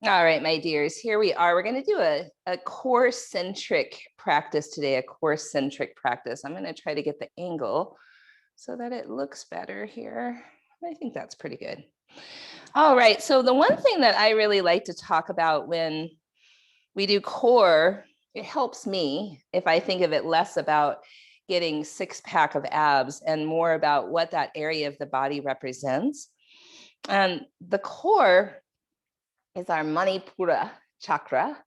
All right, my dears, here we are. We're going to do a core centric practice today, a core centric practice. I'm going to try to get the angle so that it looks better here. I think that's pretty good. All right, so the one thing that I really like to talk about when we do core, it helps me if I think of it less about getting six-pack of abs and more about what that area of the body represents. And the core is our Manipura chakra.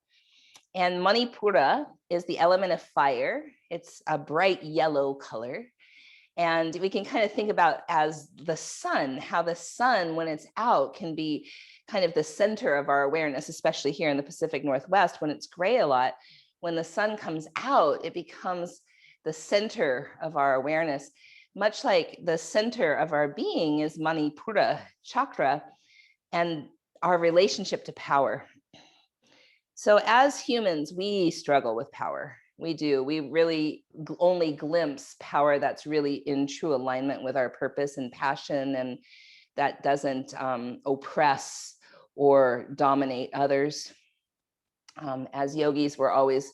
And Manipura is the element of fire. It's a bright yellow color. And we can kind of think about as the sun, how the sun, when it's out, can be kind of the center of our awareness, especially here in the Pacific Northwest, when it's gray a lot. When the sun comes out, it becomes the center of our awareness, much like the center of our being is Manipura chakra and our relationship to power. So as humans, we struggle with power. We do. We really only glimpse power that's really in true alignment with our purpose and passion, and that doesn't oppress or dominate others. As yogis, we're always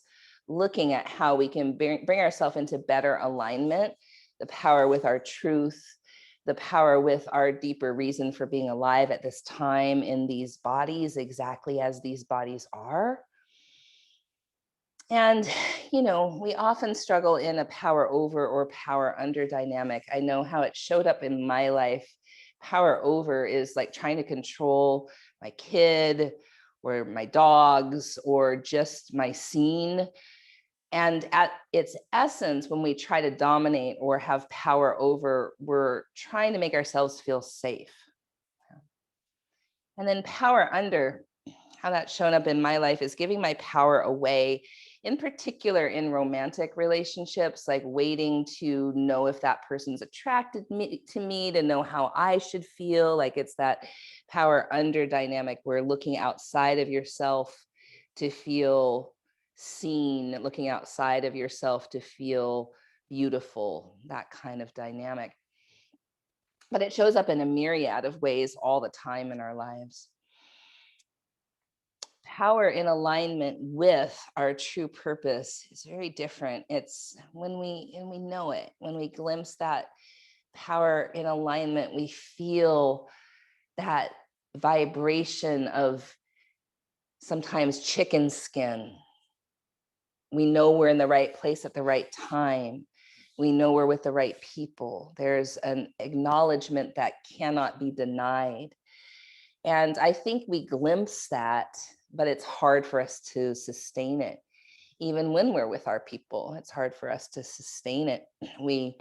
looking at how we can bring ourselves into better alignment, the power with our truth, the power with our deeper reason for being alive at this time in these bodies, exactly as these bodies are. And, you know, we often struggle in a power over or power under dynamic. I know how it showed up in my life. Power over is like trying to control my kid or my dogs or just my scene. And at its essence, when we try to dominate or have power over, we're trying to make ourselves feel safe. And then power under, how that's shown up in my life is giving my power away, in particular in romantic relationships, like waiting to know if that person's attracted to me, to know how I should feel. Like it's that power under dynamic where looking outside of yourself to feel seen, looking outside of yourself to feel beautiful, that kind of dynamic. But it shows up in a myriad of ways all the time in our lives. Power in alignment with our true purpose is very different. It's when we know it, when we glimpse that power in alignment, we feel that vibration of sometimes chicken skin. We know we're in the right place at the right time. We know we're with the right people. There's an acknowledgement that cannot be denied. And I think we glimpse that, but it's hard for us to sustain it. Even when we're with our people, it's hard for us to sustain it. We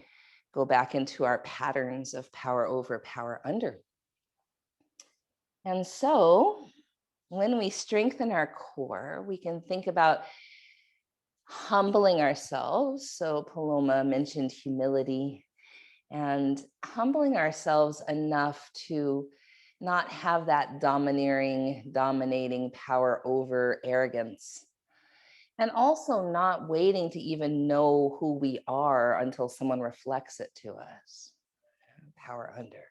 go back into our patterns of power over, power under. And so when we strengthen our core, we can think about humbling ourselves. So Paloma mentioned humility, and humbling ourselves enough to not have that dominating power over arrogance. And also not waiting to even know who we are until someone reflects it to us. Power under.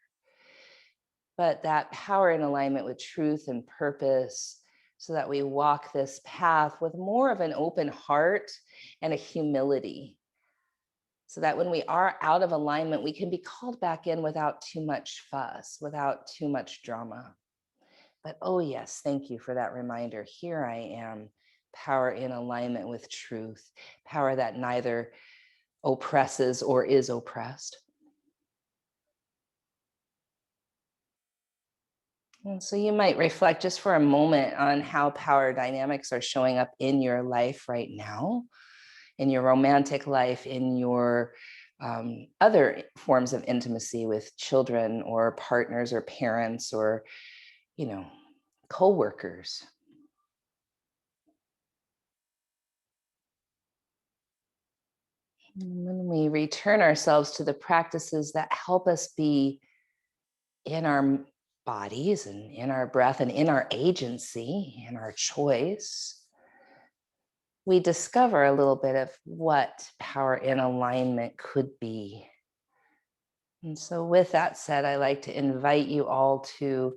But that power in alignment with truth and purpose, so that we walk this path with more of an open heart and a humility. So that when we are out of alignment, we can be called back in without too much fuss, without too much drama. But oh yes, thank you for that reminder. Here I am, power in alignment with truth, power that neither oppresses or is oppressed. And so you might reflect just for a moment on how power dynamics are showing up in your life right now, in your romantic life, in your other forms of intimacy with children or partners or parents or, you know, co-workers. When we return ourselves to the practices that help us be in our bodies and in our breath and in our agency, in our choice, we discover a little bit of what power in alignment could be. And so with that said, I like to invite you all to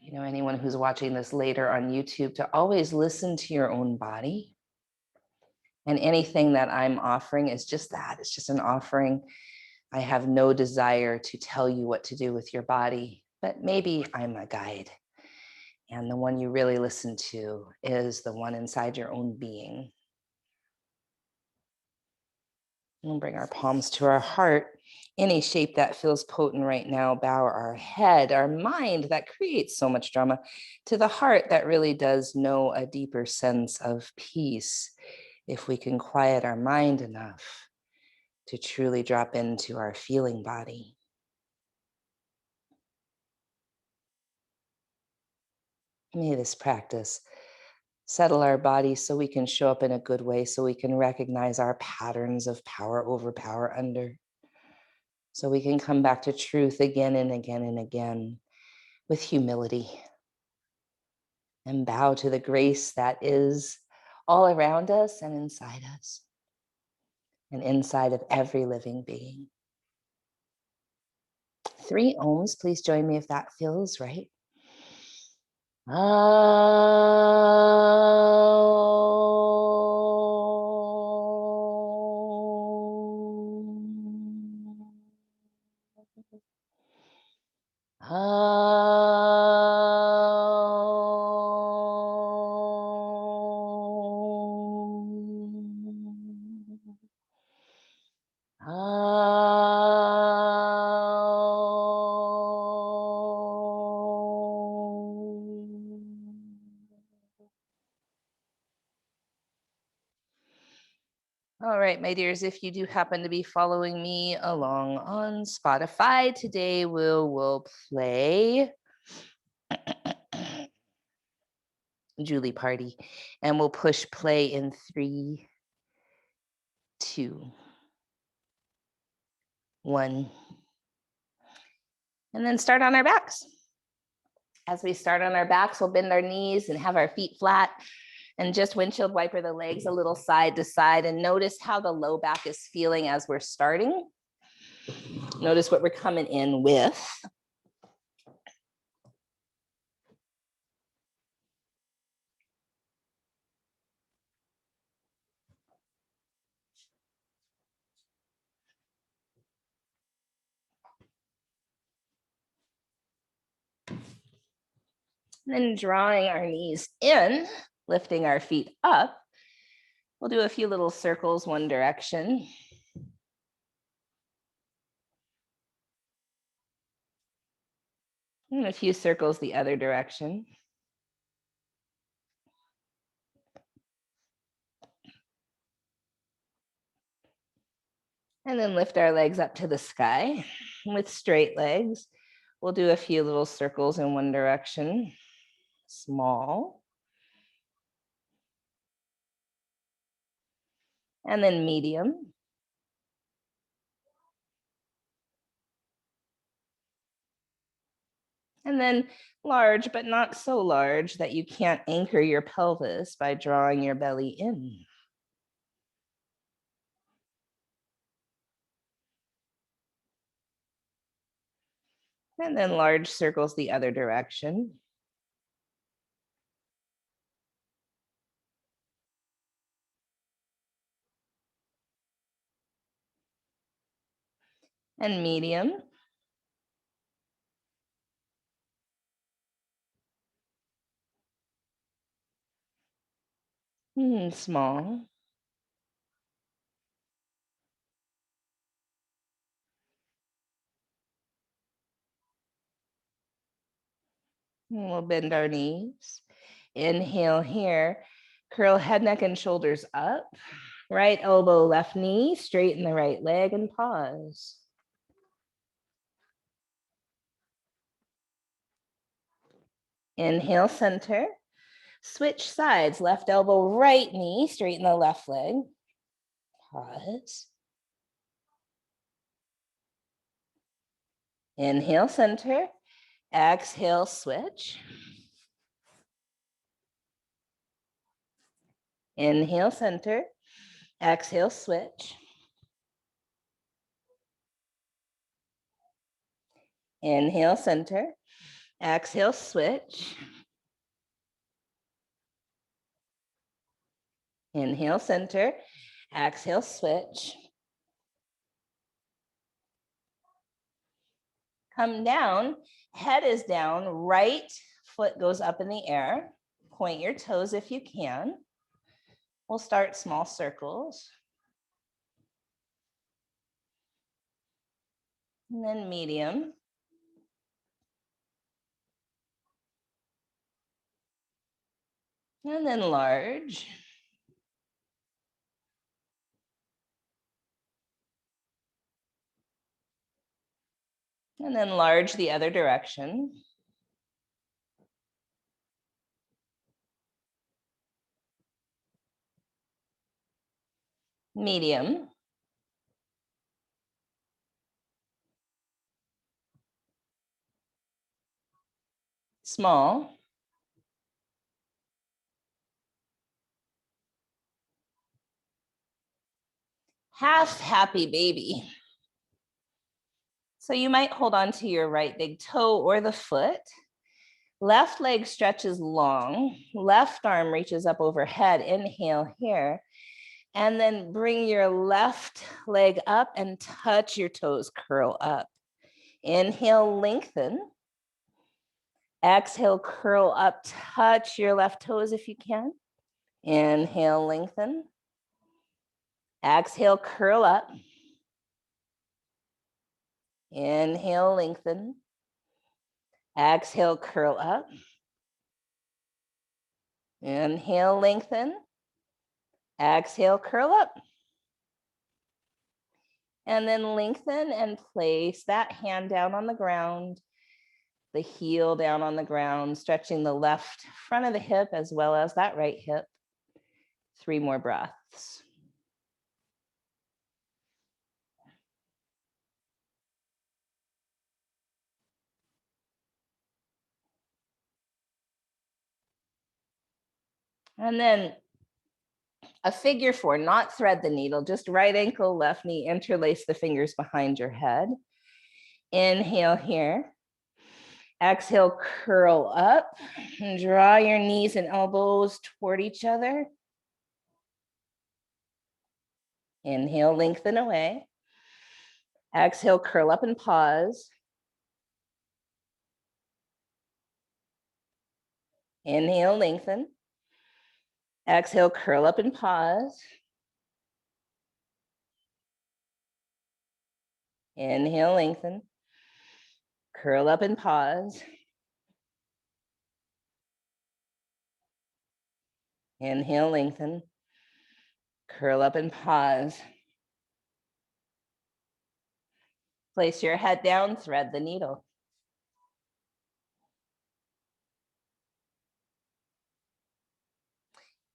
You know, anyone who's watching this later on YouTube, to always listen to your own body. And anything that I'm offering is just that. It's just an offering. I have no desire to tell you what to do with your body, but maybe I'm a guide. And the one you really listen to is the one inside your own being. We'll bring our palms to our heart. Any shape that feels potent right now, bow our head, our mind that creates so much drama, to the heart that really does know a deeper sense of peace. If we can quiet our mind enough to truly drop into our feeling body. May this practice settle our body so we can show up in a good way, so we can recognize our patterns of power over, power under, so we can come back to truth again and again and again with humility and bow to the grace that is all around us and inside us and inside of every living being. 3 ohms, please join me if that feels right. All right, my dears, if you do happen to be following me along on Spotify, today we'll play Julie Party, and we'll push play in 3, 2, 1, and then start on our backs. As we start on our backs, we'll bend our knees and have our feet flat and just windshield wiper the legs a little side to side, and notice how the low back is feeling as we're starting. Notice what we're coming in with. And then drawing our knees in, lifting our feet up. We'll do a few little circles one direction. And a few circles the other direction. And then lift our legs up to the sky with straight legs. We'll do a few little circles in one direction, small. And then medium. And then large, but not so large that you can't anchor your pelvis by drawing your belly in. And then large circles the other direction. And medium. Small. And we'll bend our knees. Inhale here. Curl head, neck, and shoulders up. Right elbow, left knee, straighten the right leg and pause. Inhale, center. Switch sides, left elbow, right knee, straighten the left leg. Pause. Inhale, center. Exhale, switch. Inhale, center. Exhale, switch. Inhale, center. Exhale, switch. Inhale, center. Exhale, switch. Come down, head is down, right foot goes up in the air. Point your toes if you can. We'll start small circles. And then medium. And then large. And then large the other direction. Medium. Small. Half happy baby. So you might hold on to your right big toe or the foot. Left leg stretches long. Left arm reaches up overhead. Inhale here. And then bring your left leg up and touch your toes, curl up. Inhale, lengthen. Exhale, curl up, touch your left toes if you can. Inhale, lengthen. Exhale, curl up. Inhale, lengthen. Exhale, curl up. Inhale, lengthen. Exhale, curl up. And then lengthen and place that hand down on the ground, the heel down on the ground, stretching the left front of the hip as well as that right hip. 3 more breaths. And then a figure 4, not thread the needle, just right ankle, left knee, interlace the fingers behind your head. Inhale here. Exhale, curl up and draw your knees and elbows toward each other. Inhale, lengthen away. Exhale, curl up and pause. Inhale, lengthen. Exhale, curl up and pause. Inhale, lengthen. Curl up and pause. Inhale, lengthen. Curl up and pause. Place your head down, thread the needle.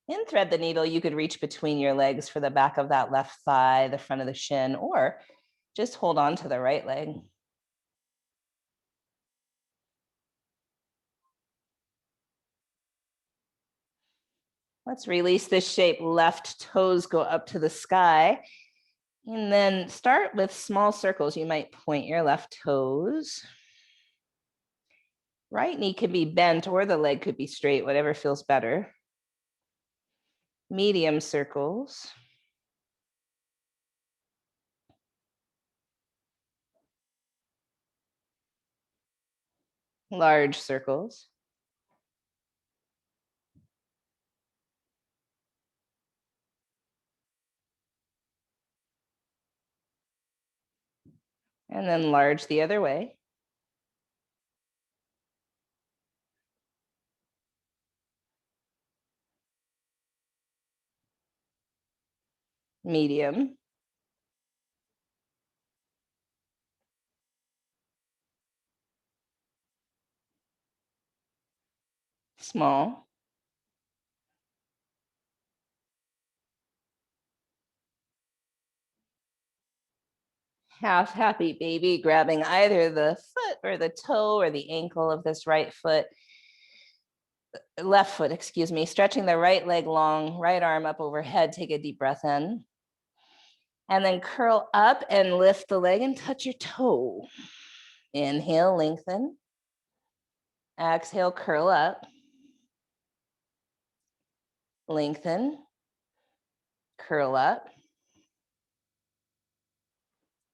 In thread the needle, you could reach between your legs for the back of that left thigh, the front of the shin, or just hold on to the right leg. Let's release this shape. Left toes go up to the sky. And then start with small circles. You might point your left toes. Right knee could be bent or the leg could be straight, whatever feels better. Medium circles. Large circles. And then large the other way. Medium. Small. Half happy baby, grabbing either the foot or the toe or the ankle of this right foot, left foot, excuse me, stretching the right leg long, right arm up overhead. Take a deep breath in. And then curl up and lift the leg and touch your toe. Inhale, lengthen. Exhale, curl up. Lengthen. Curl up.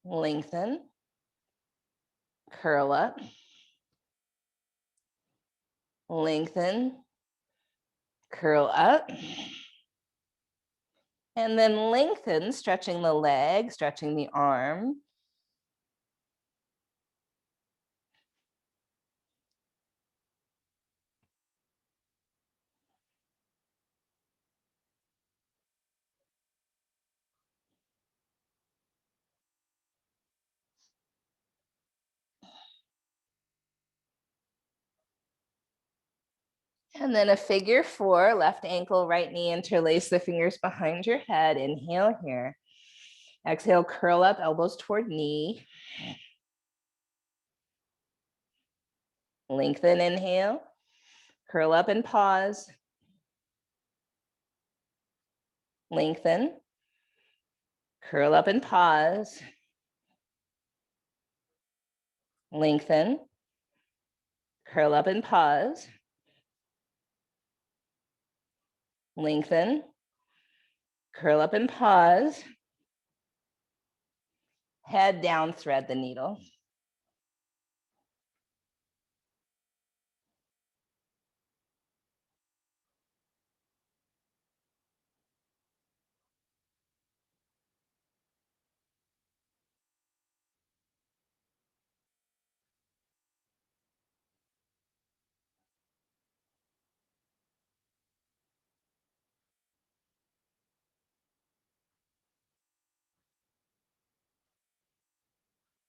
Lengthen. Curl up. Lengthen. Curl up. And then lengthen, stretching the leg, stretching the arm. And then a figure 4, left ankle, right knee, interlace the fingers behind your head. Inhale here. Exhale, curl up, elbows toward knee. Lengthen, inhale. Curl up and pause. Lengthen. Curl up and pause. Lengthen. Curl up and pause. Lengthen. Curl up and pause. Head down, thread the needle.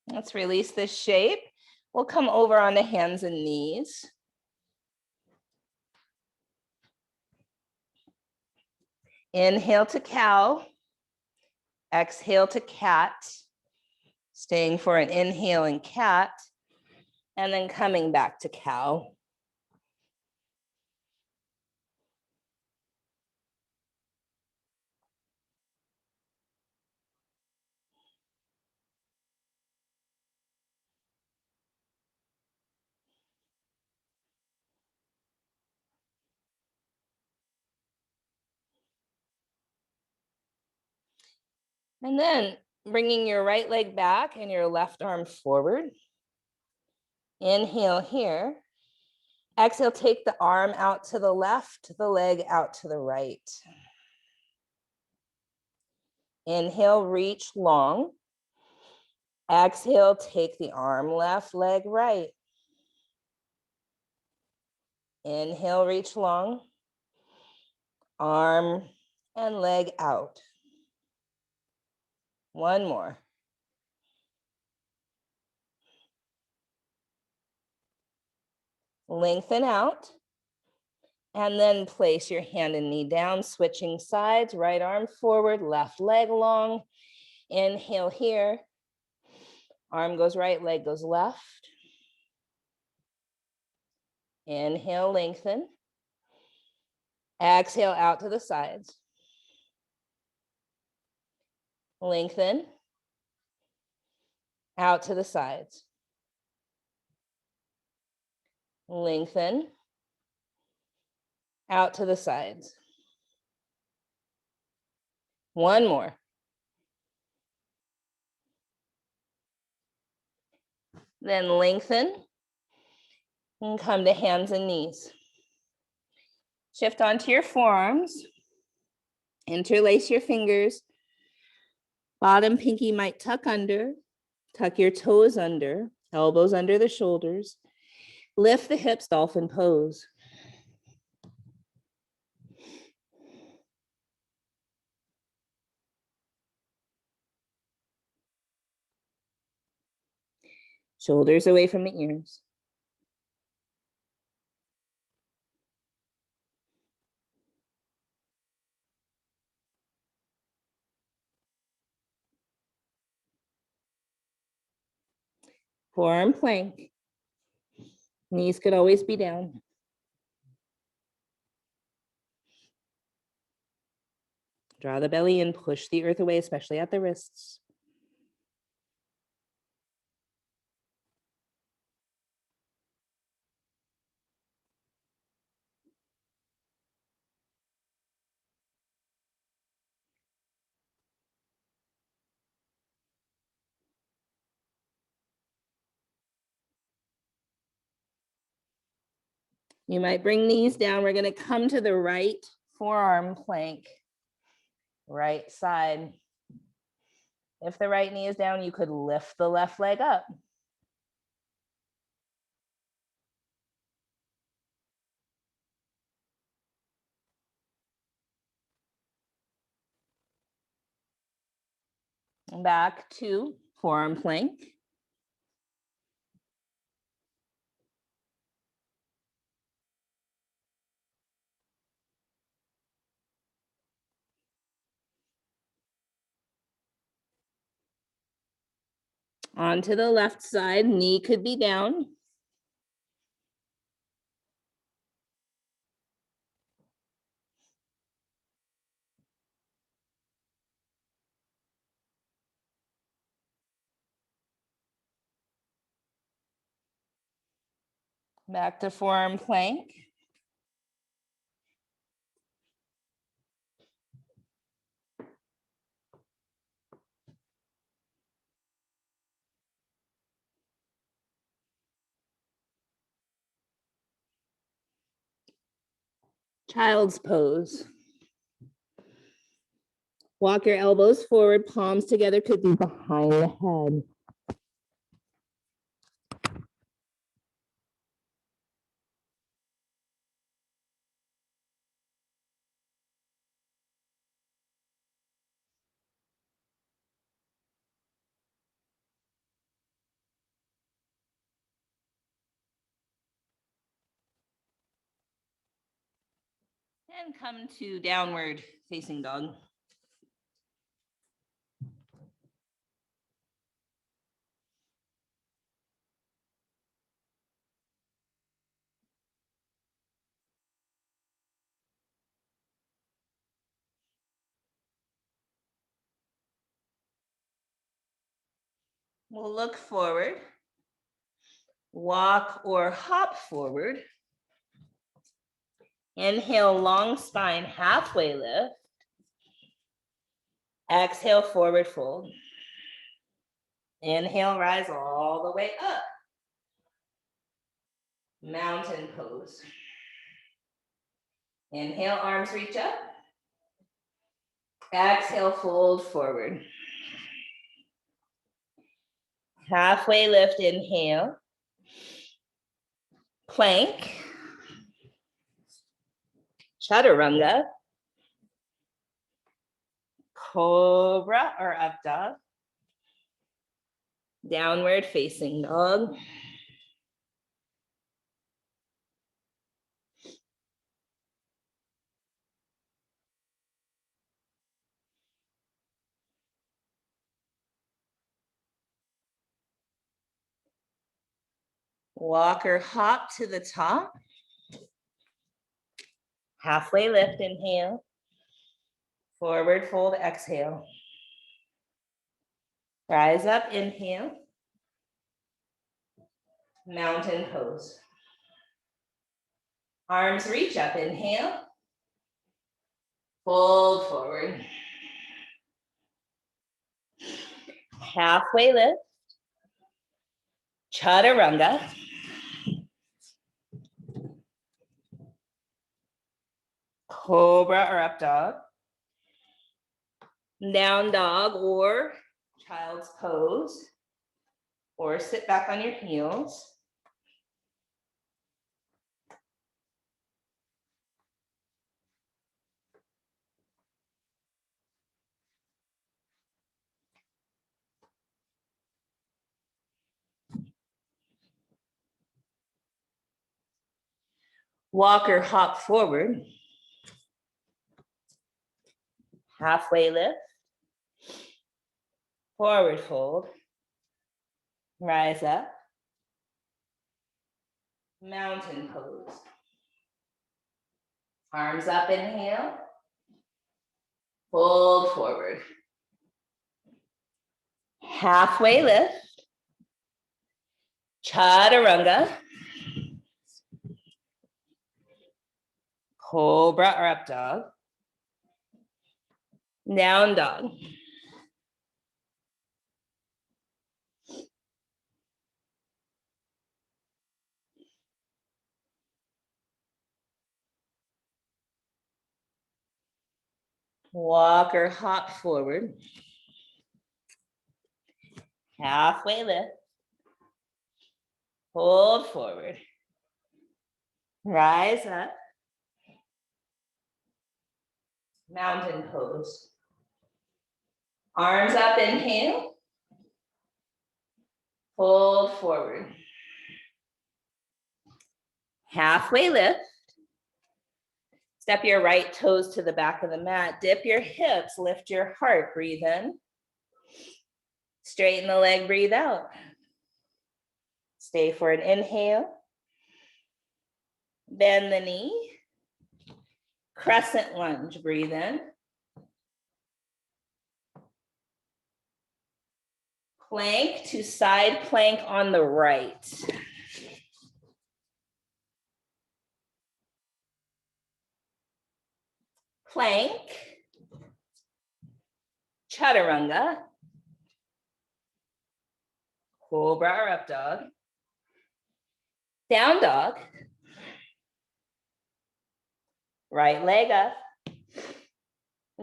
Let's release this shape. We'll come over onto hands and knees. Inhale to cow. Exhale to cat. Staying for an inhale in cat. And then coming back to cow. And then bringing your right leg back and your left arm forward. Inhale here. Exhale, take the arm out to the left, the leg out to the right. Inhale, reach long. Exhale, take the arm left, leg right. Inhale, reach long. Arm and leg out. One more. Lengthen out. And then place your hand and knee down, switching sides, right arm forward, left leg long. Inhale here. Arm goes right, leg goes left. Inhale, lengthen. Exhale out to the sides. Lengthen. Out to the sides. Lengthen. Out to the sides. One more. Then lengthen and come to hands and knees. Shift onto your forearms. Interlace your fingers. Bottom pinky might tuck under. Tuck your toes under. Elbows under the shoulders. Lift the hips, dolphin pose. Shoulders away from the ears. Forearm plank. Knees could always be down. Draw the belly in, push the earth away, especially at the wrists. You might bring these down. We're going to come to the right forearm plank, right side. If the right knee is down, you could lift the left leg up. Back to forearm plank. Onto the left side, knee could be down. Back to forearm plank. Child's pose. Walk your elbows forward, palms together, could be behind the head. And come to downward facing dog. We'll look forward, walk or hop forward. Inhale, long spine, halfway lift. Exhale, forward fold. Inhale, rise all the way up. Mountain pose. Inhale, arms reach up. Exhale, fold forward. Halfway lift, inhale. Plank. Chaturanga. Cobra or up dog. Downward facing dog. Walk or hop to the top. Halfway lift, inhale. Forward fold, exhale. Rise up, inhale. Mountain pose. Arms reach up, inhale. Fold forward. Halfway lift. Chaturanga. Cobra or up dog. Down dog or child's pose. Or sit back on your heels. Walk or hop forward. Halfway lift. Forward fold. Rise up. Mountain pose. Arms up, inhale. Fold forward. Halfway lift. Chaturanga. Cobra or up dog. Down dog. Walk or hop forward. Halfway lift. Hold forward. Rise up. Mountain pose. Arms up, inhale. Fold forward. Halfway lift. Step your right toes to the back of the mat. Dip your hips, lift your heart, breathe in. Straighten the leg, breathe out. Stay for an inhale. Bend the knee. Crescent lunge, breathe in. Plank to side plank on the right. Plank. Chaturanga. Cobra or up dog. Down dog. Right leg up.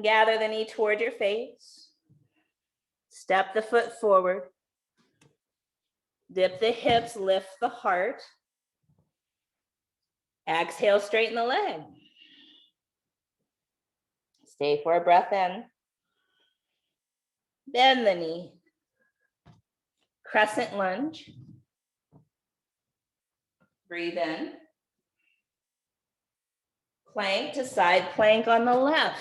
Gather the knee toward your face. Step the foot forward. Dip the hips, lift the heart. Exhale, straighten the leg. Stay for a breath in. Bend the knee. Crescent lunge. Breathe in. Plank to side plank on the left.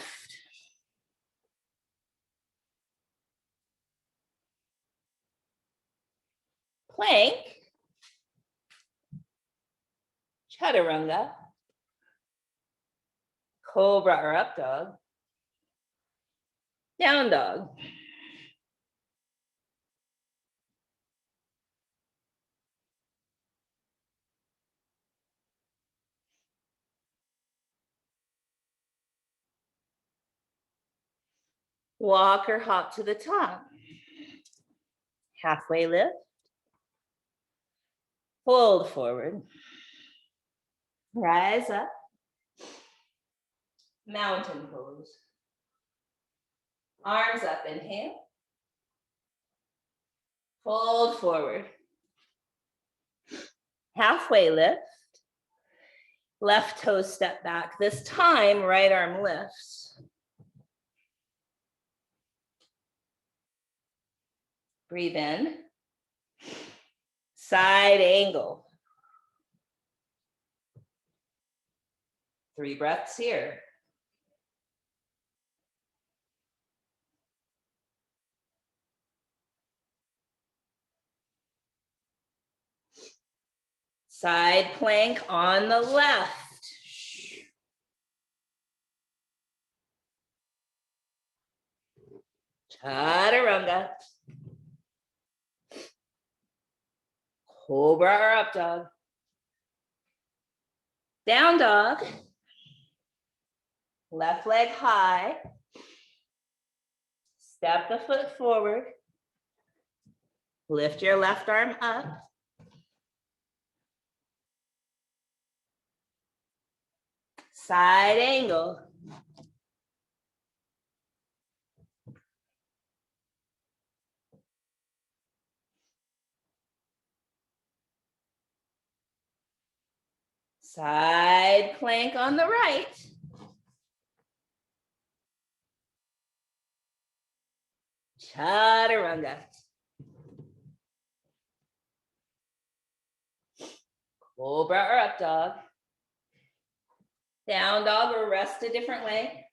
Plank. Chaturanga. Cobra or up dog. Down dog. Walk or hop to the top. Halfway lift. Fold forward. Rise up. Mountain pose. Arms up, inhale. Fold forward. Halfway lift. Left toe step back. This time, right arm lifts. Breathe in. Side angle. 3 breaths here. Side plank on the left. Chaturanga. Cobra or up dog. Down dog. Left leg high. Step the foot forward. Lift your left arm up. Side angle. Side plank on the right. Chaturanga. Cobra or up dog. Down dog or rest a different way.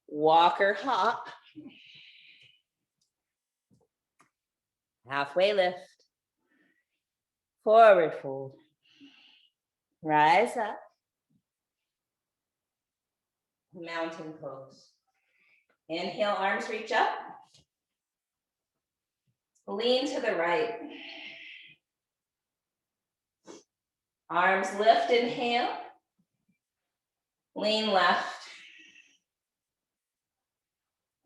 Walk or hop. Halfway lift. Forward fold. Rise up. Mountain pose. Inhale, arms reach up. Lean to the right. Arms lift, inhale. Lean left.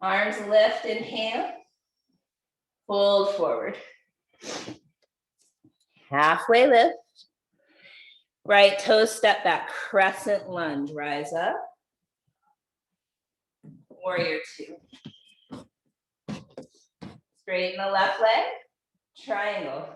Arms lift, inhale. Fold forward. Halfway lift. Right toes step back, crescent lunge, rise up. Warrior two. Straighten the left leg, triangle.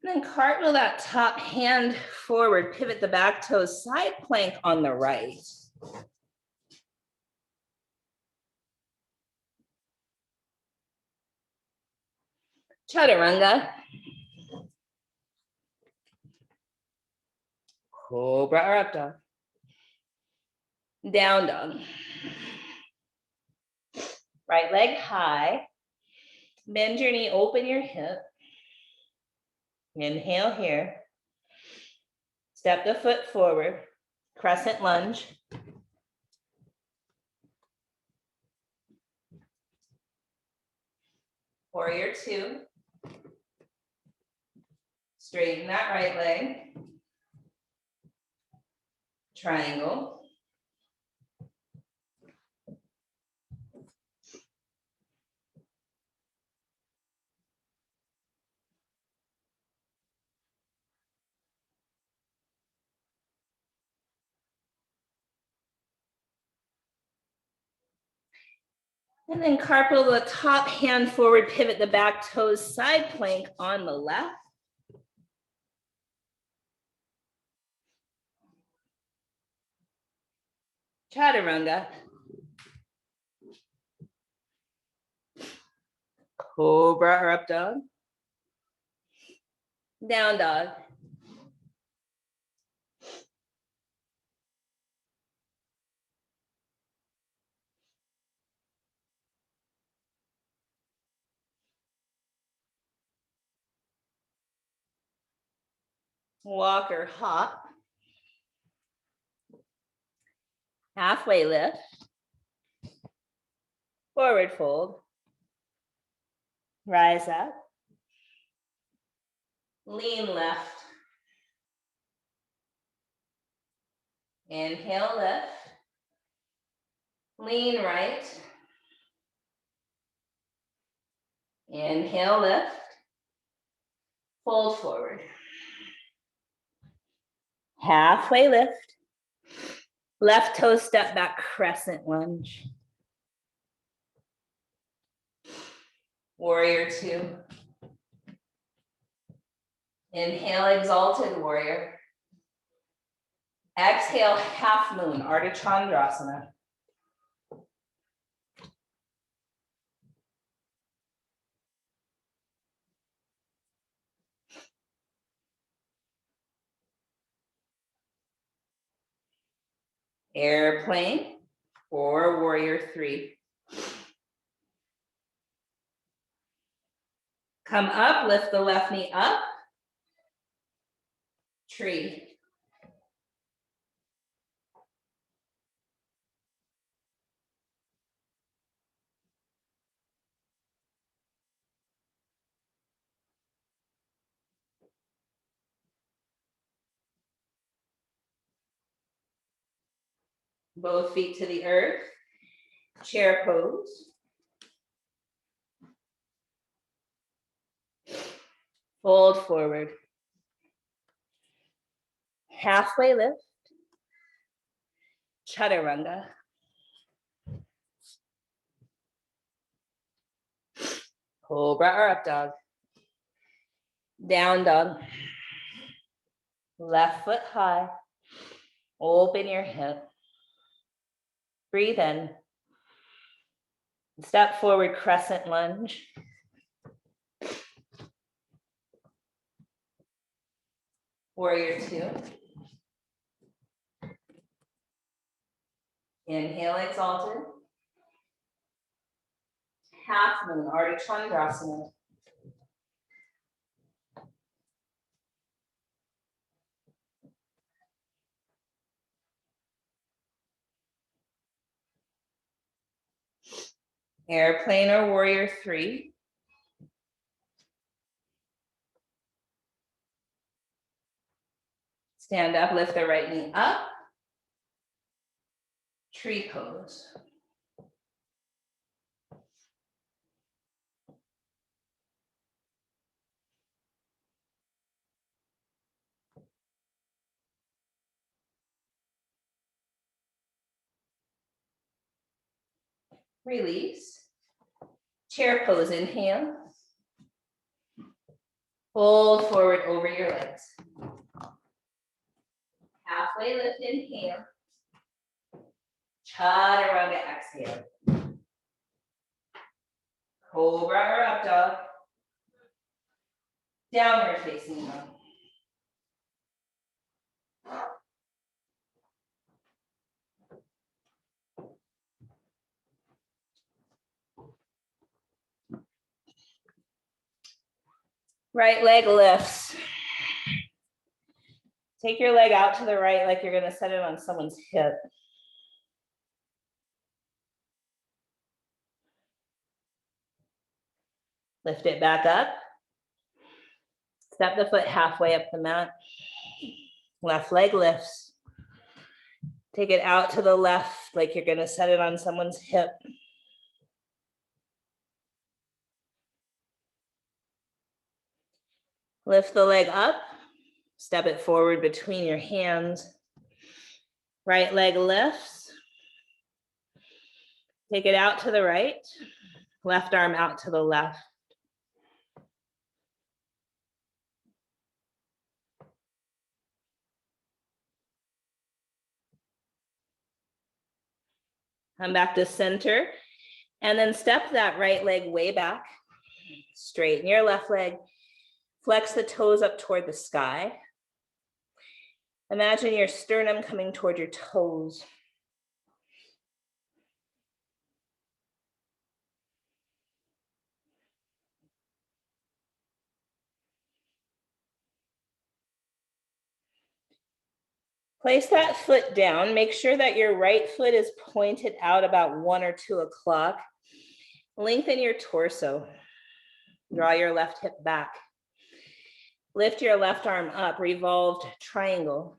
Then cartwheel that top hand forward, pivot the back toes, side plank on the right. Chaturanga. Cobra or up dog. Down dog. Right leg high. Bend your knee, open your hip. Inhale here. Step the foot forward. Crescent lunge. Warrior two. Straighten that right leg. Triangle. And then cartwheel the top hand forward, pivot the back toes, side plank on the left. Chaturanga. Cobra or up dog. Down dog. Walk or hop. Halfway lift. Forward fold. Rise up. Lean left. Inhale, lift. Lean right. Inhale, lift. Fold forward. Halfway lift. Left toe step back, crescent lunge. Warrior two. Inhale, exalted warrior. Exhale, half moon, Ardha Chandrasana. Airplane or warrior three. Come up, lift the left knee up. Tree. Both feet to the earth. Chair pose. Fold forward. Halfway lift. Chaturanga. Cobra or up dog. Down dog. Left foot high. Open your hip. Breathe in. Step forward, crescent lunge. Warrior two. Inhale, exalted. Half moon, Ardha Chandrasana. Airplane or warrior three. Stand up, lift the right knee up. Tree pose. Release. Chair pose, inhale. Fold forward over your legs. Halfway lift, inhale. Chaturanga, exhale. Cobra or up dog. Downward facing dog. Right leg lifts. Take your leg out to the right like you're going to set it on someone's hip. Lift it back up. Step the foot halfway up the mat. Left leg lifts. Take it out to the left like you're going to set it on someone's hip. Lift the leg up. Step it forward between your hands. Right leg lifts. Take it out to the right. Left arm out to the left. Come back to center. And then step that right leg way back. Straighten your left leg. Flex the toes up toward the sky. Imagine your sternum coming toward your toes. Place that foot down. Make sure that your right foot is pointed out about 1 or 2 o'clock. Lengthen your torso. Draw your left hip back. Lift your left arm up, revolved triangle.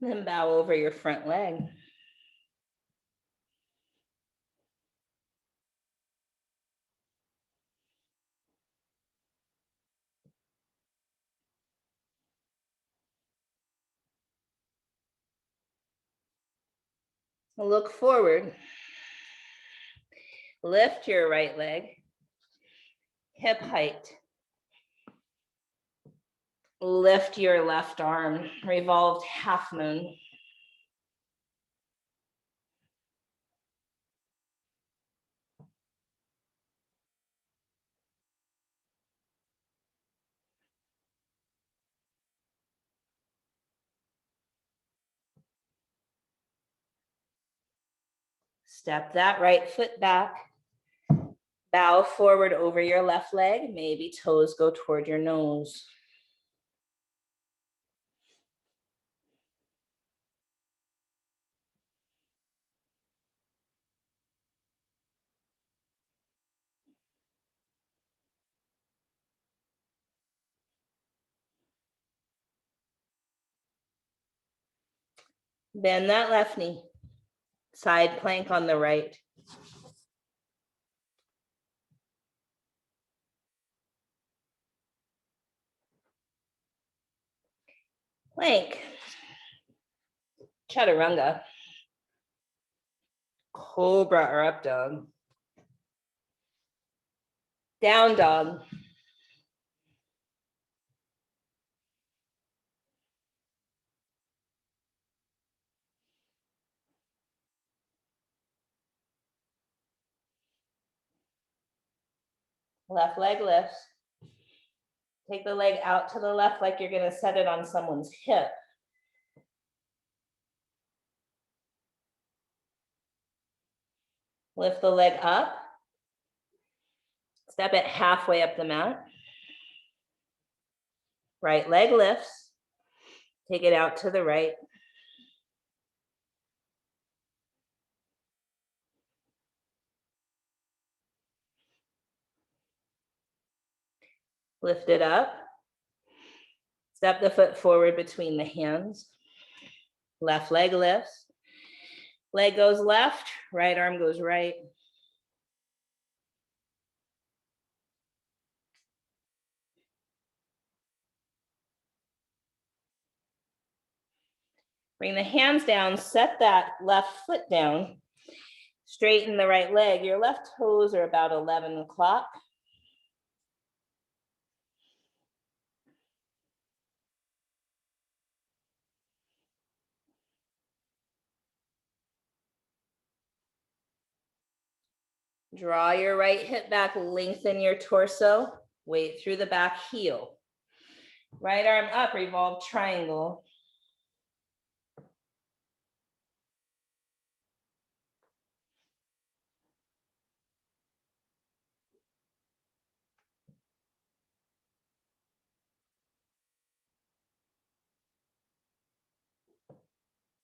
Then bow over your front leg. Look forward. Lift your right leg. Hip height. Lift your left arm. Revolved half moon. Step that right foot back. Bow forward over your left leg. Maybe toes go toward your nose. Bend that left knee. Side plank on the right. Plank. Chaturanga. Cobra or up dog. Down dog. Left leg lifts. Take the leg out to the left like you're going to set it on someone's hip. Lift the leg up. Step it halfway up the mat. Right leg lifts. Take it out to the right. Lift it up. Step the foot forward between the hands. Left leg lifts. Leg goes left, right arm goes right. Bring the hands down, set that left foot down. Straighten the right leg. Your left toes are about 11 o'clock. Draw your right hip back, lengthen your torso, weight through the back heel. Right arm up, revolve triangle.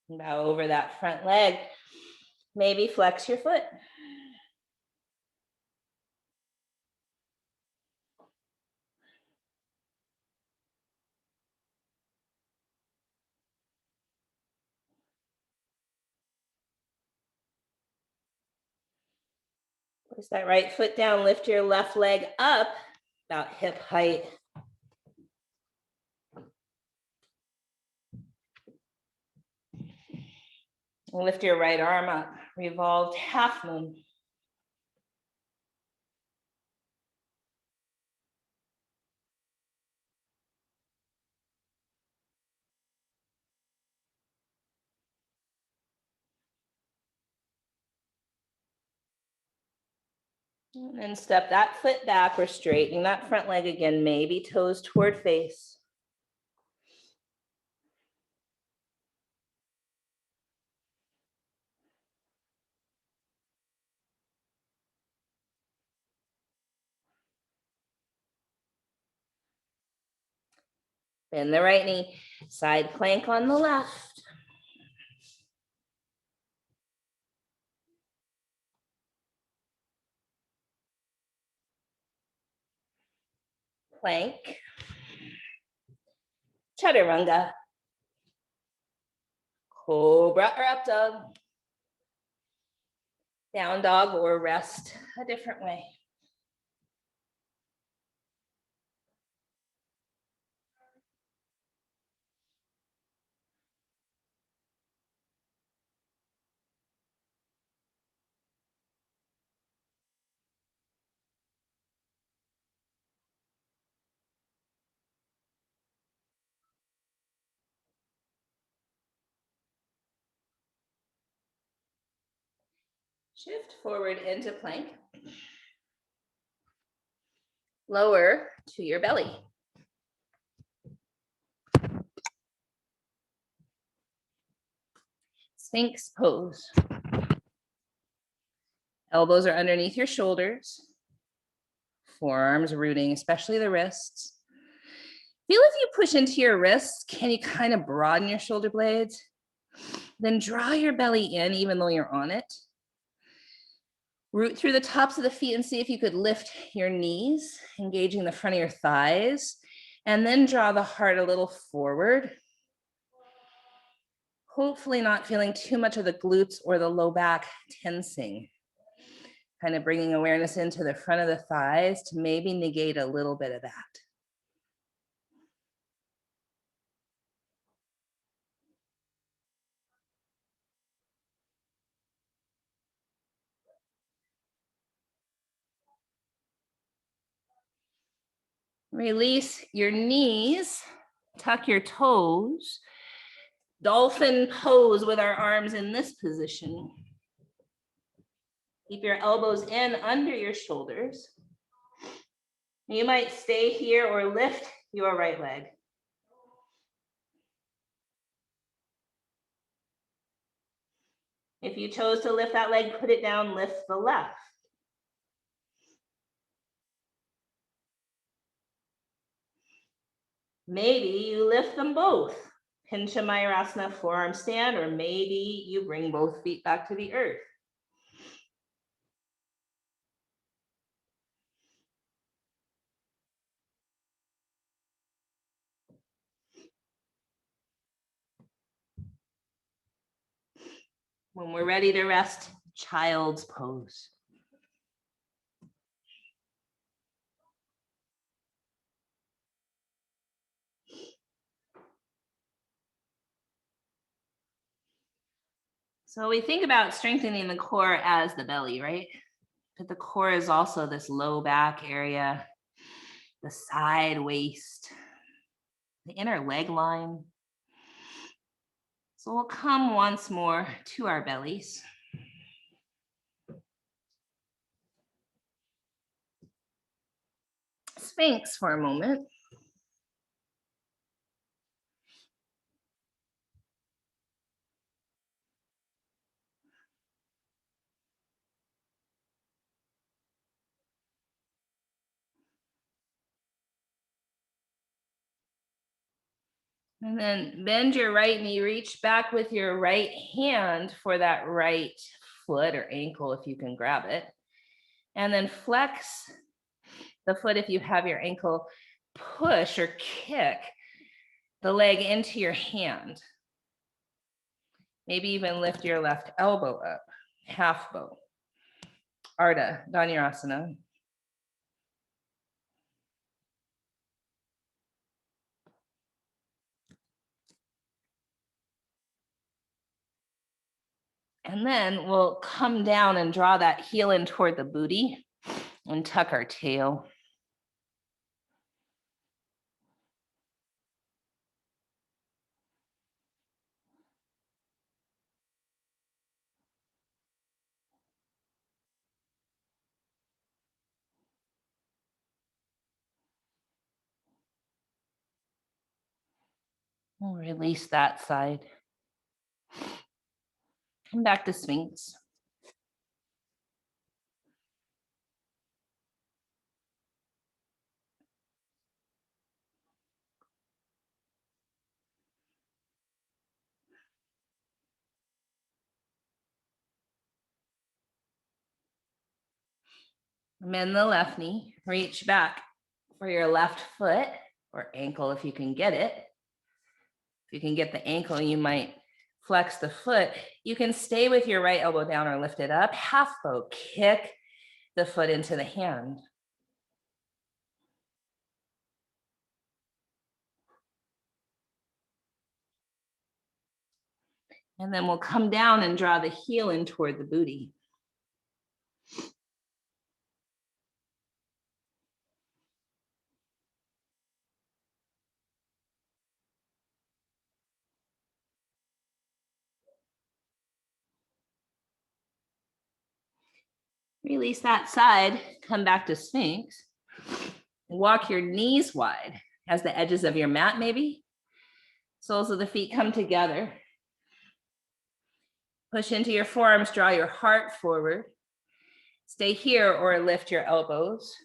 Bow over that front leg. Maybe flex your foot. Place that right foot down, lift your left leg up, about hip height. Lift your right arm up, revolved half moon. And step that foot back, we're straightening that front leg again, maybe toes toward face. Bend the right knee, side plank on the left. Plank. Chaturanga. Cobra or up dog. Down dog or rest a different way. Shift forward into plank. Lower to your belly. Sphinx pose. Elbows are underneath your shoulders. Forearms rooting, especially the wrists. Feel if you push into your wrists, can you kind of broaden your shoulder blades? Then draw your belly in even though you're on it. Root through the tops of the feet and see if you could lift your knees, engaging the front of your thighs, and then draw the heart a little forward. Hopefully not feeling too much of the glutes or the low back tensing. Kind of bringing awareness into the front of the thighs to maybe negate a little bit of that. Release your knees, tuck your toes. Dolphin pose with our arms in this position. Keep your elbows in under your shoulders. You might stay here or lift your right leg. If you chose to lift that leg, put it down, lift the left. Maybe you lift them both. Pincha Mayurasana, forearm stand, or maybe you bring both feet back to the earth. When we're ready to rest, child's pose. So we think about strengthening the core as the belly, right? But the core is also this low back area, the side waist, the inner leg line. So we'll come once more to our bellies. Sphinx for a moment. And then bend your right knee, reach back with your right hand for that right foot or ankle if you can grab it. And then flex the foot if you have your ankle, push or kick the leg into your hand. Maybe even lift your left elbow up, half bow. Ardha Dhanurasana. And then we'll come down and draw that heel in toward the booty and tuck our tail. We'll release that side. Come back to Sphinx. Bend the left knee, reach back for your left foot or ankle if you can get it. If you can get the ankle, you might flex the foot. You can stay with your right elbow down or lift it up. Half bow, kick the foot into the hand. And then we'll come down and draw the heel in toward the booty. Release that side, come back to Sphinx. Walk your knees wide as the edges of your mat maybe. Soles of the feet come together. Push into your forearms, draw your heart forward. Stay here or lift your elbows.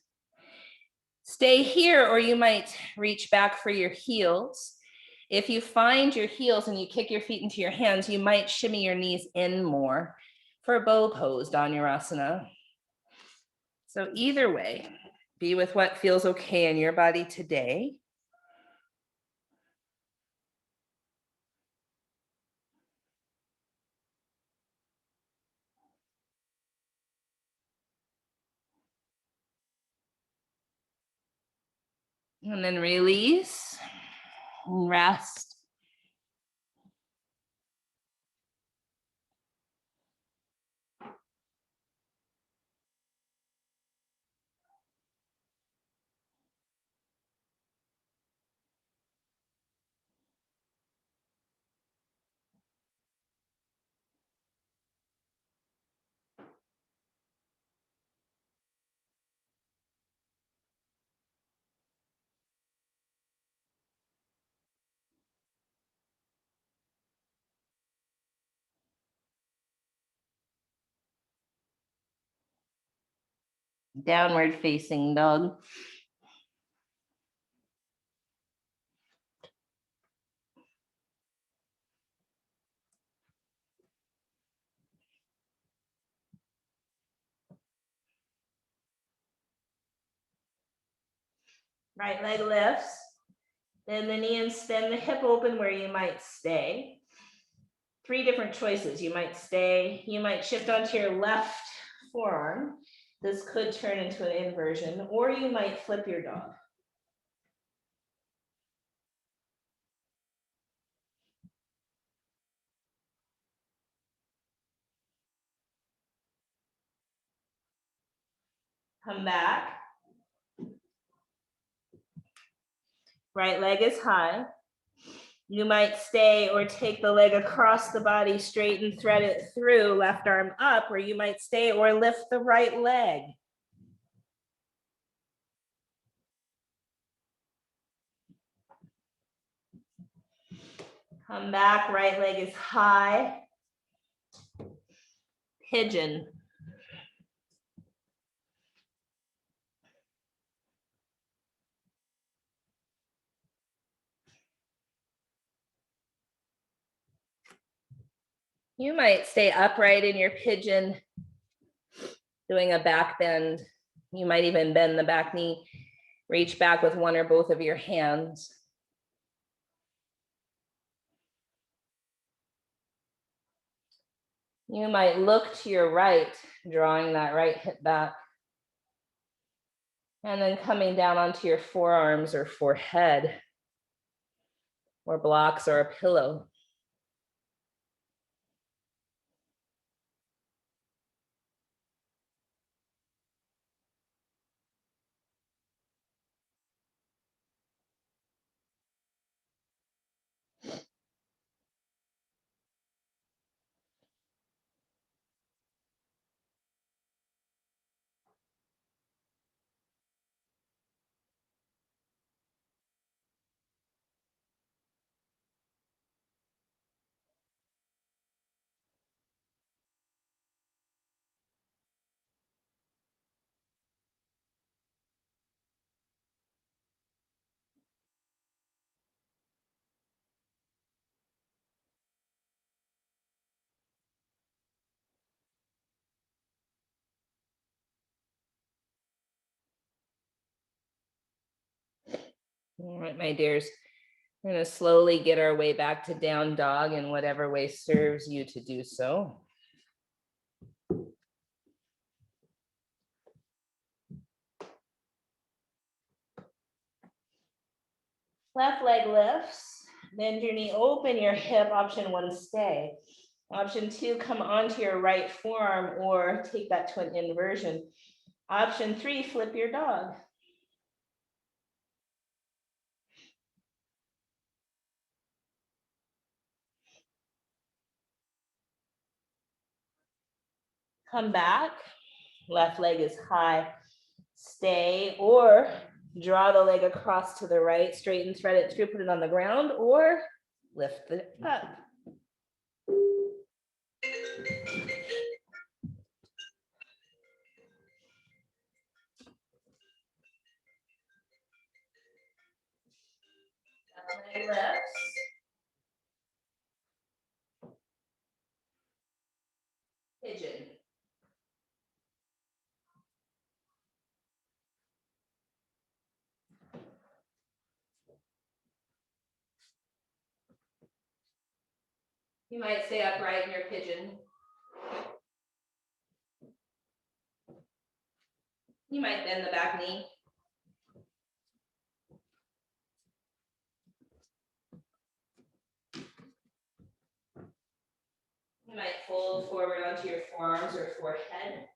Stay here or you might reach back for your heels. If you find your heels and you kick your feet into your hands, you might shimmy your knees in more for bow pose, Dhanurasana. So either way, be with what feels okay in your body today. And then release, rest. Downward facing dog. Right leg lifts. Bend the knee and spin the hip open where you might stay. 3 different choices. You might stay, you might shift onto your left forearm. This could turn into an inversion, or you might flip your dog. Come back. Right leg is high. You might stay or take the leg across the body straight and thread it through, left arm up, or you might stay or lift the right leg. Come back, right leg is high. Pigeon. You might stay upright in your pigeon, doing a back bend. You might even bend the back knee, reach back with one or both of your hands. You might look to your right, drawing that right hip back. And then coming down onto your forearms or forehead, or blocks or a pillow. All right, my dears, we're going to slowly get our way back to down dog in whatever way serves you to do so. Left leg lifts, bend your knee, open your hip. Option 1, stay. Option 2, come onto your right forearm or take that to an inversion. Option 3, flip your dog. Come back, left leg is high, stay, or draw the leg across to the right, straighten, thread it through, put it on the ground, or lift it up. Leg lifts. Pigeon. You might stay upright in your pigeon. You might bend the back knee. You might fold forward onto your forearms or forehead.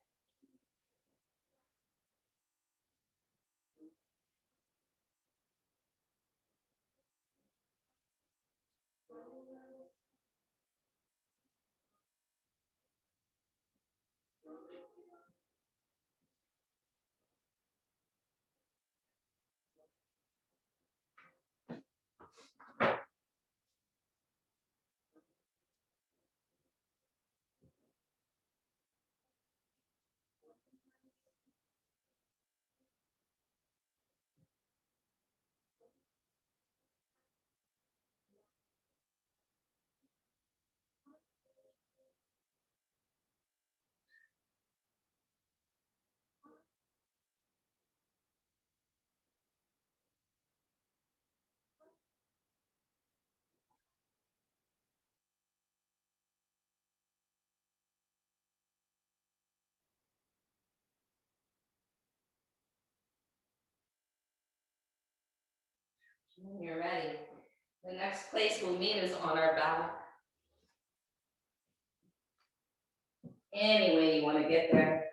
When you're ready, the next place we'll meet is on our back. Any way you want to get there.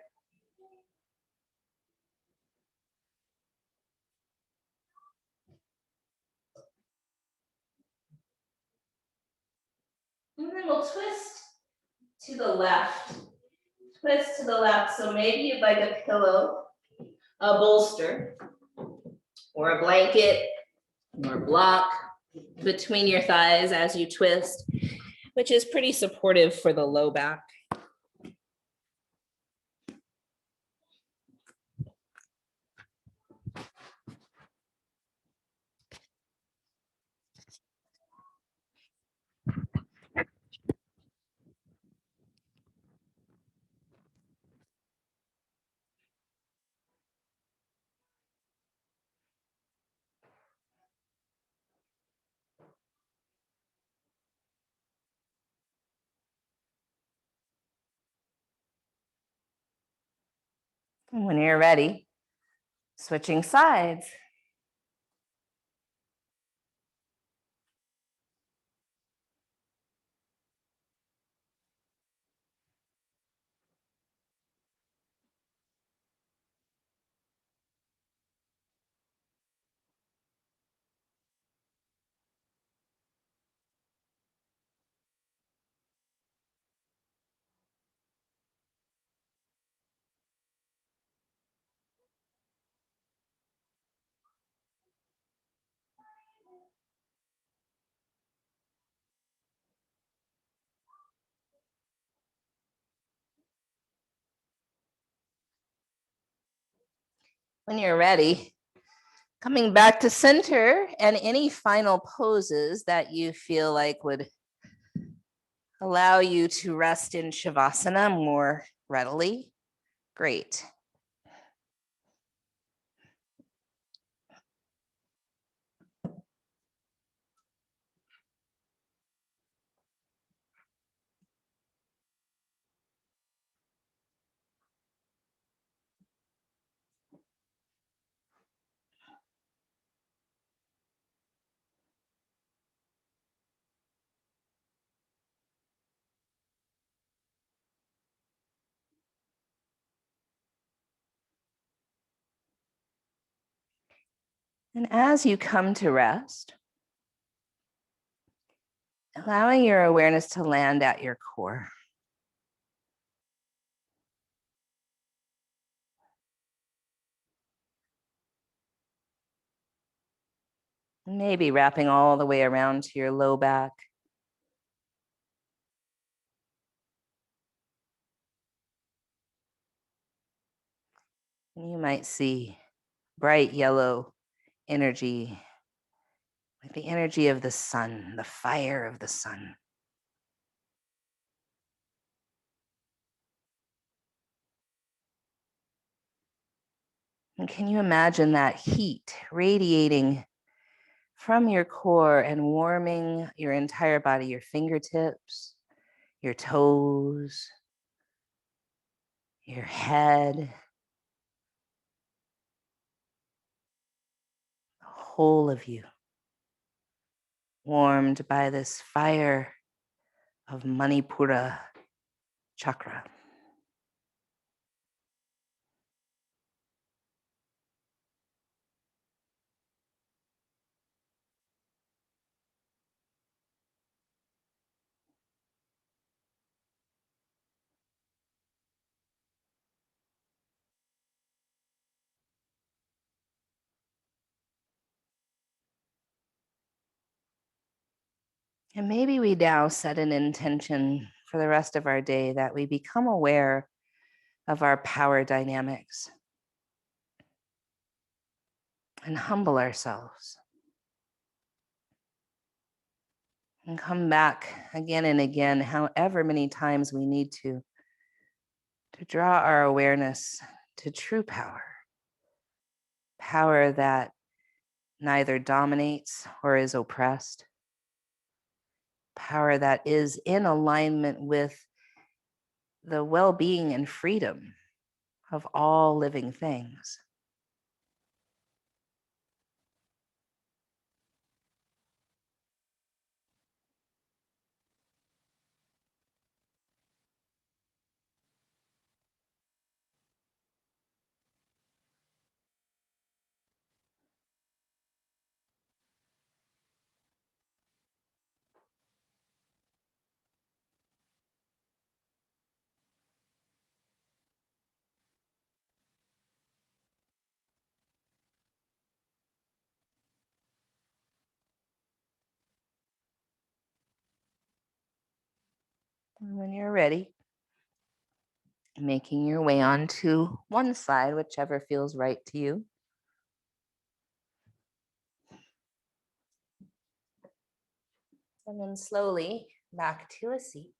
And then we'll twist to the left. Twist to the left. So maybe you'd like a pillow, a bolster, or a blanket, or a block between your thighs as you twist, which is pretty supportive for the low back. And when you're ready, switching sides. When you're ready, coming back to center, and any final poses that you feel like would allow you to rest in Shavasana more readily. Great. And as you come to rest, allowing your awareness to land at your core. Maybe wrapping all the way around to your low back. And you might see bright yellow energy, like the energy of the sun, the fire of the sun. And can you imagine that heat radiating from your core and warming your entire body, your fingertips, your toes, your head, the whole of you, warmed by this fire of Manipura chakra. And maybe we now set an intention for the rest of our day that we become aware of our power dynamics and humble ourselves and come back again and again, however many times we need to draw our awareness to true power, power that neither dominates or is oppressed, power that is in alignment with the well-being and freedom of all living things. And when you're ready, making your way onto one side, whichever feels right to you. And then slowly back to a seat.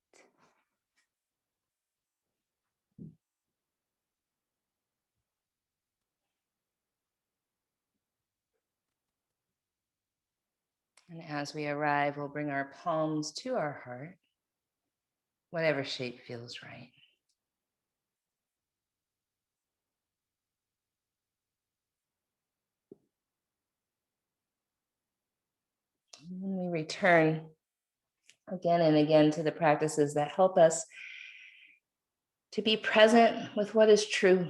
And as we arrive, we'll bring our palms to our heart, whatever shape feels right. And then we return again and again to the practices that help us to be present with what is true,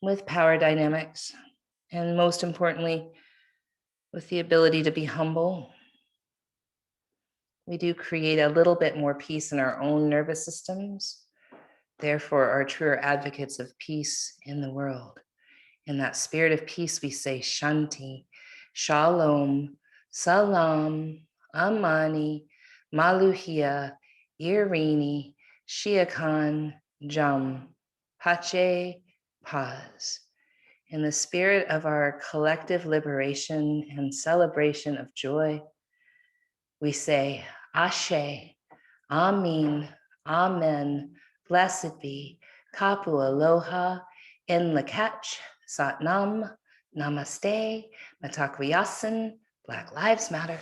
with power dynamics, and most importantly, with the ability to be humble. We do create a little bit more peace in our own nervous systems, therefore are truer advocates of peace in the world. In that spirit of peace, we say Shanti, Shalom, Salam, Amani, Maluhia, Irini, Shiakan, Jam, Pache, Paz. In the spirit of our collective liberation and celebration of joy, we say Ashe, Amin, Amen, blessed be, Kapu Aloha, In Lakach, Satnam, Namaste, Matakriyasan, Black Lives Matter.